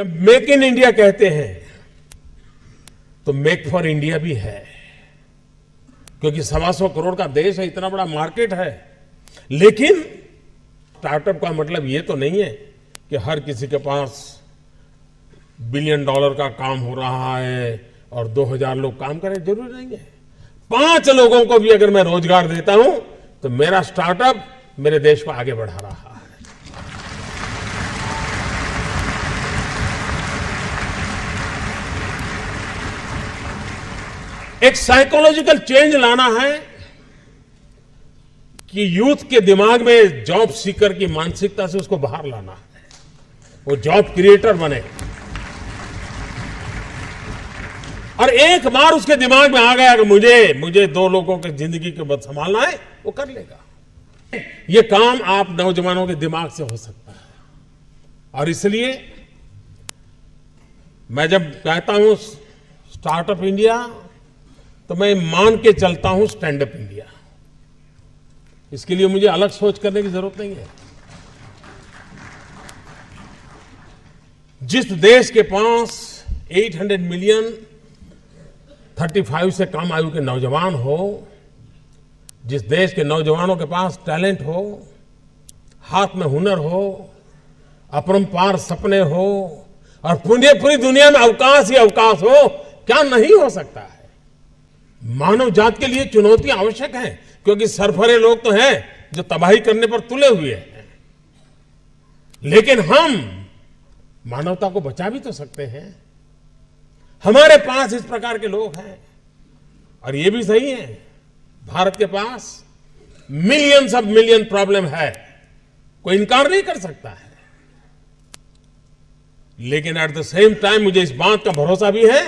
जब make in India कहते हैं तो मेक फॉर इंडिया भी है, क्योंकि 125 करोड़ का देश है, इतना बड़ा मार्केट है। लेकिन स्टार्टअप का मतलब ये तो नहीं है कि हर किसी के पास $1 बिलियन का काम हो रहा है और 2000 लोग काम करें, जरूरी नहीं है। 5 लोगों को भी अगर मैं रोजगार देता हूं तो मेरा स्टार्टअप मेरे देश को आगे बढ़ा रहा है। एक साइकोलॉजिकल चेंज लाना है कि यूथ के दिमाग में जॉब सीकर की मानसिकता से उसको बाहर लाना है, वो जॉब क्रिएटर बने। और एक बार उसके दिमाग में आ गया कि मुझे 2 लोगों की जिंदगी के बाद संभालना है, वो कर लेगा। ये काम आप नौजवानों के दिमाग से हो सकता है। और इसलिए मैं जब कहता हूं स्टार्टअप इंडिया, तो मैं मान के चलता हूं स्टैंड अप इंडिया। इसके लिए मुझे अलग सोच करने की जरूरत नहीं है। जिस देश के पास 800 मिलियन 35 से कम आयु के नौजवान हो, जिस देश के नौजवानों के पास टैलेंट हो, हाथ में हुनर हो, अपरंपार सपने हो और पूरी दुनिया में अवकाश ही अवकाश हो, क्या नहीं हो सकता है। मानव जात के लिए चुनौतियां आवश्यक हैं, क्योंकि सरफरे लोग तो हैं जो तबाही करने पर तुले हुए हैं। लेकिन हम मानवता को बचा भी तो सकते हैं। हमारे पास इस प्रकार के लोग हैं। और ये भी सही है, भारत के पास मिलियंस ऑफ मिलियन प्रॉब्लम है, कोई इनकार नहीं कर सकता है। लेकिन एट द सेम टाइम मुझे इस बात का भरोसा भी है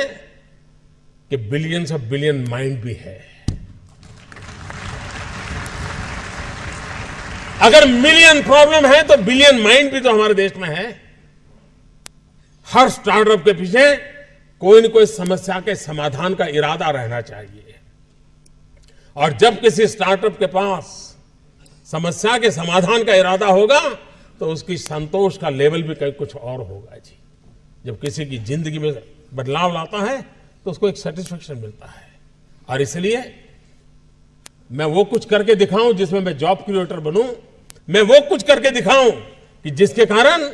कि बिलियंस ऑफ बिलियन माइंड भी है। अगर मिलियन प्रॉब्लम है तो बिलियन माइंड भी तो हमारे देश में है। हर स्टार्टअप के पीछे कोई न कोई समस्या के समाधान का इरादा रहना चाहिए। और जब किसी स्टार्टअप के पास समस्या के समाधान का इरादा होगा तो उसकी संतोष का लेवल भी कहीं कुछ और होगा जी। जब किसी की जिंदगी में बदलाव लाता है तो उसको एक सेटिस्फेक्शन मिलता है। और इसलिए मैं वो कुछ करके दिखाऊं जिसमें मैं जॉब क्रिएटर बनूं, मैं वो कुछ करके दिखाऊं कि जिसके कारण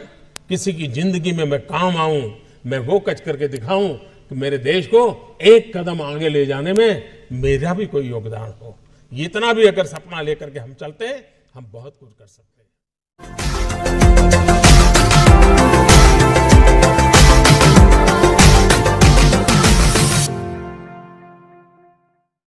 किसी की जिंदगी में मैं काम आऊं, मैं वो कुछ करके दिखाऊं कि मेरे देश को एक कदम आगे ले जाने में मेरा भी कोई योगदान हो। इतना भी अगर सपना लेकर के हम चलते हैं, हम बहुत कुछ कर सकते हैं।